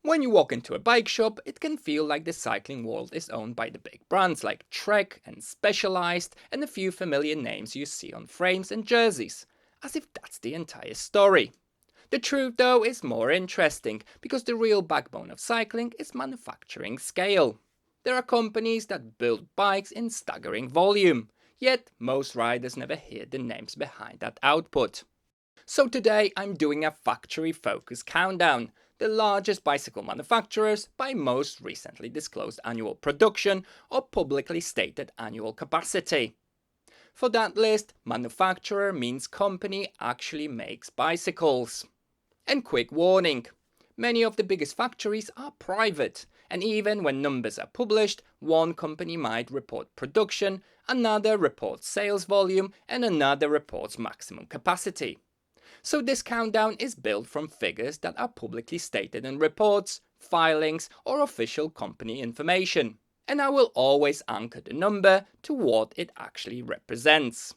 When you walk into a bike shop, it can feel like the cycling world is owned by the big brands like Trek and Specialized and a few familiar names you see on frames and jerseys, as if that's the entire story. The truth though is more interesting, because the real backbone of cycling is manufacturing scale. There are companies that build bikes in staggering volume, yet most riders never hear the names behind that output. So today I'm doing a factory focus countdown, the largest bicycle manufacturers by most recently disclosed annual production or publicly stated annual capacity. For that list, manufacturer means company actually makes bicycles. And quick warning, many of the biggest factories are private, and even when numbers are published, one company might report production, another reports sales volume, and another reports maximum capacity. So this countdown is built from figures that are publicly stated in reports, filings, or official company information, and I will always anchor the number to what it actually represents.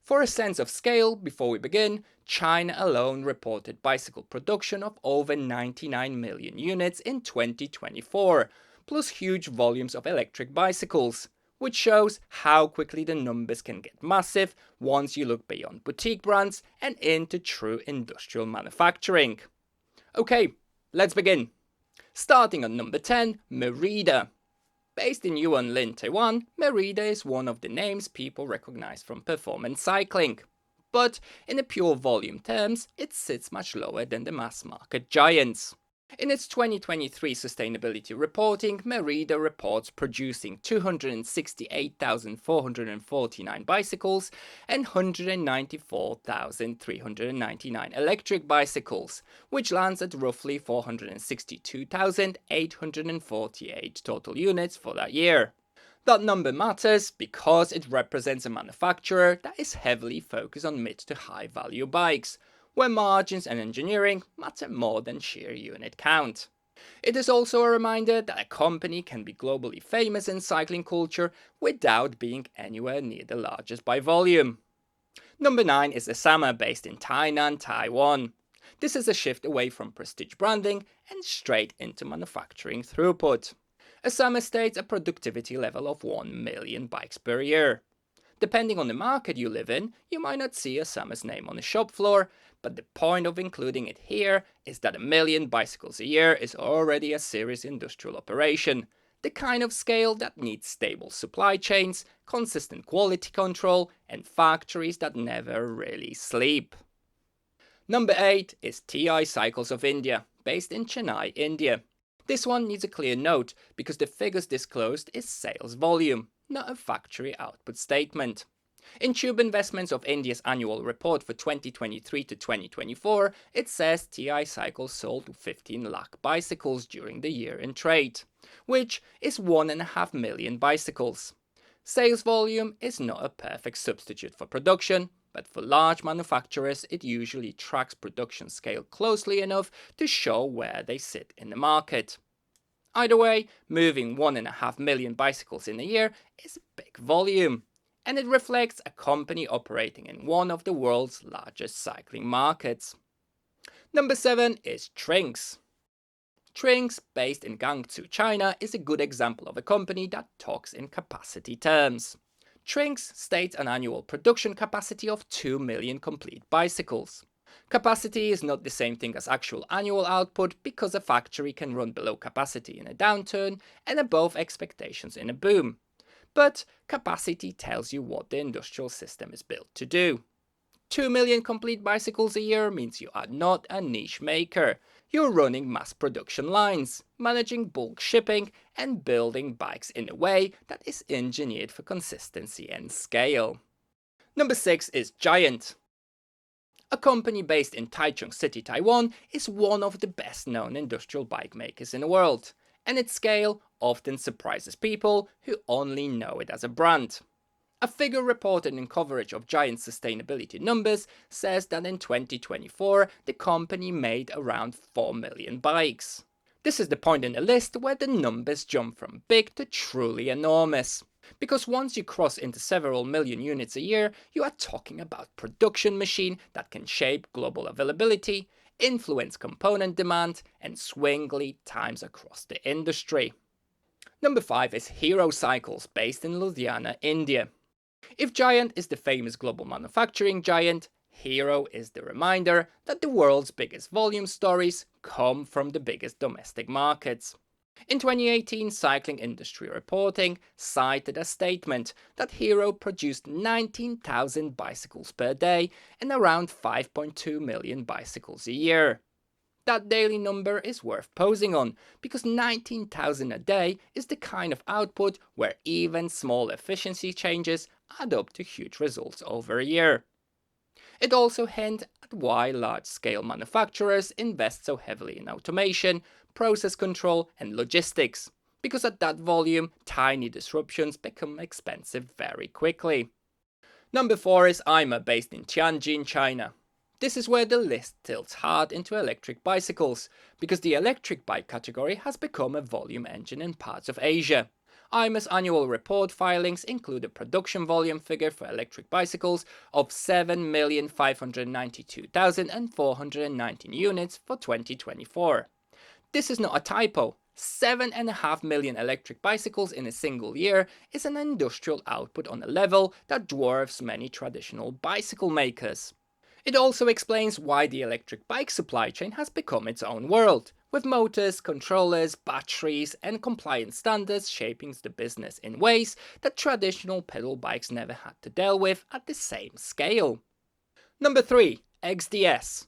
For a sense of scale, before we begin, China alone reported bicycle production of over 99 million units in 2024, plus huge volumes of electric bicycles, which shows how quickly the numbers can get massive once you look beyond boutique brands and into true industrial manufacturing. Okay, let's begin. Starting on number 10, Merida. Based in Yuanlin, Taiwan, Merida is one of the names people recognize from performance cycling. But in the pure volume terms, it sits much lower than the mass market giants. In its 2023 sustainability reporting, Merida reports producing 268,449 bicycles and 194,399 electric bicycles, which lands at roughly 462,848 total units for that year. That number matters because it represents a manufacturer that is heavily focused on mid to high value bikes, where margins and engineering matter more than sheer unit count. It is also a reminder that a company can be globally famous in cycling culture without being anywhere near the largest by volume. Number 9 is Aima, based in Tainan, Taiwan. This is a shift away from prestige branding and straight into manufacturing throughput. Aima states a productivity level of 1 million bikes per year. Depending on the market you live in, you might not see Aima's name on the shop floor, but the point of including it here is that 1 million bicycles a year is already a serious industrial operation, the kind of scale that needs stable supply chains, consistent quality control, and factories that never really sleep. Number 8 is TI Cycles of India, based in Chennai, India. This one needs a clear note because the figures disclosed is sales volume, not a factory output statement. In Tube Investments of India's annual report for 2023 to 2024, it says TI Cycles sold 15 lakh bicycles during the year in trade, which is 1.5 million bicycles. Sales volume is not a perfect substitute for production, but for large manufacturers it usually tracks production scale closely enough to show where they sit in the market. Either way, moving 1.5 million bicycles in a year is a big volume, and it reflects a company operating in one of the world's largest cycling markets. Number 7 is Trinx. Trinx, based in Guangzhou, China, is a good example of a company that talks in capacity terms. Trinx states an annual production capacity of 2 million complete bicycles. Capacity is not the same thing as actual annual output, because a factory can run below capacity in a downturn and above expectations in a boom. But capacity tells you what the industrial system is built to do. 2 million complete bicycles a year means you are not a niche maker. You're running mass production lines, managing bulk shipping, and building bikes in a way that is engineered for consistency and scale. Number 6 is Giant. A company based in Taichung City, Taiwan, is one of the best known industrial bike makers in the world, and its scale often surprises people who only know it as a brand. A figure reported in coverage of Giant's sustainability numbers says that in 2024 the company made around 4 million bikes. This is the point in the list where the numbers jump from big to truly enormous. Because once you cross into several million units a year, you are talking about production machine that can shape global availability, influence component demand, and swing lead times across the industry. Number 5 is Hero Cycles, based in Ludhiana, India. If Giant is the famous global manufacturing giant, Hero is the reminder that the world's biggest volume stories come from the biggest domestic markets. In 2018, Cycling Industry Reporting cited a statement that Hero produced 19,000 bicycles per day and around 5.2 million bicycles a year. That daily number is worth posing on, because 19,000 a day is the kind of output where even small efficiency changes add up to huge results over a year. It also hints at why large-scale manufacturers invest so heavily in automation, process control and logistics, because at that volume, tiny disruptions become expensive very quickly. Number 4 is Aima, based in Tianjin, China. This is where the list tilts hard into electric bicycles, because the electric bike category has become a volume engine in parts of Asia. Aima's annual report filings include a production volume figure for electric bicycles of 7,592,419 units for 2024. This is not a typo. 7.5 million electric bicycles in a single year is an industrial output on a level that dwarfs many traditional bicycle makers. It also explains why the electric bike supply chain has become its own world, with motors, controllers, batteries and compliance standards shaping the business in ways that traditional pedal bikes never had to deal with at the same scale. Number 3. XDS.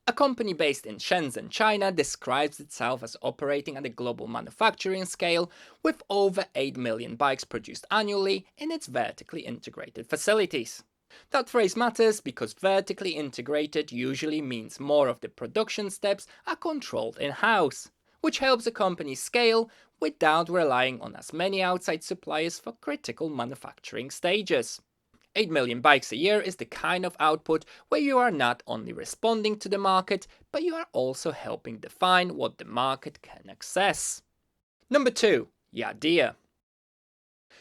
A company based in Shenzhen, China, describes itself as operating at a global manufacturing scale with over 8 million bikes produced annually in its vertically integrated facilities. That phrase matters because vertically integrated usually means more of the production steps are controlled in-house, which helps a company scale without relying on as many outside suppliers for critical manufacturing stages. 8 million bikes a year is the kind of output where you are not only responding to the market, but you are also helping define what the market can access. Number 2. Yadea.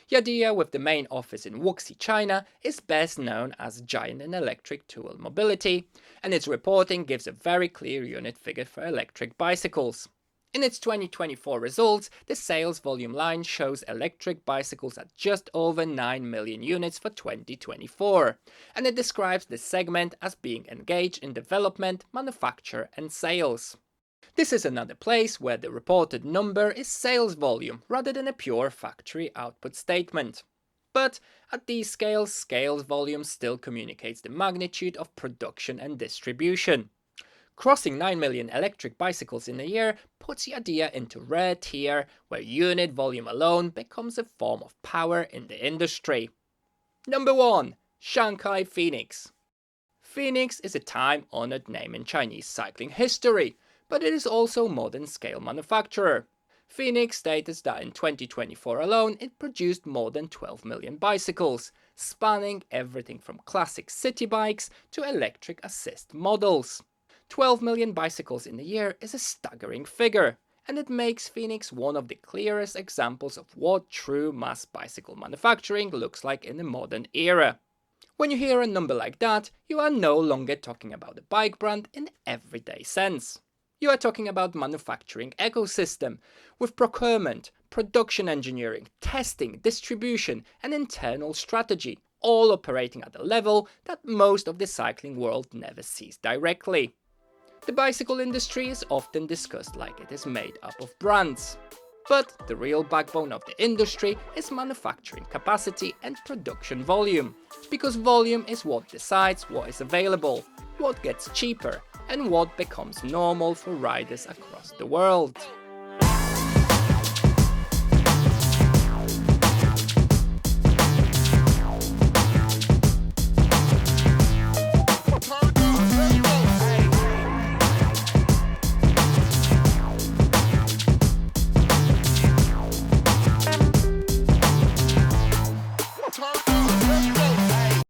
Yadea, with the main office in Wuxi, China, is best known as a giant in electric tool mobility, and its reporting gives a very clear unit figure for electric bicycles. In its 2024 results, the sales volume line shows electric bicycles at just over 9 million units for 2024, and it describes the segment as being engaged in development, manufacture and sales. This is another place where the reported number is sales volume rather than a pure factory output statement. But at these scales, sales volume still communicates the magnitude of production and distribution. Crossing 9 million electric bicycles in a year puts Yadea into rare tier where unit volume alone becomes a form of power in the industry. Number 1. Shanghai Trinx. Trinx is a time-honored name in Chinese cycling history, but it is also a modern-scale manufacturer. Trinx stated that in 2024 alone it produced more than 12 million bicycles, spanning everything from classic city bikes to electric assist models. 12 million bicycles in a year is a staggering figure, and it makes Trinx one of the clearest examples of what true mass bicycle manufacturing looks like in the modern era. When you hear a number like that, you are no longer talking about a bike brand in the everyday sense. You are talking about manufacturing ecosystem, with procurement, production engineering, testing, distribution and internal strategy, all operating at a level that most of the cycling world never sees directly. The bicycle industry is often discussed like it is made up of brands. But the real backbone of the industry is manufacturing capacity and production volume, because volume is what decides what is available, what gets cheaper, and what becomes normal for riders across the world.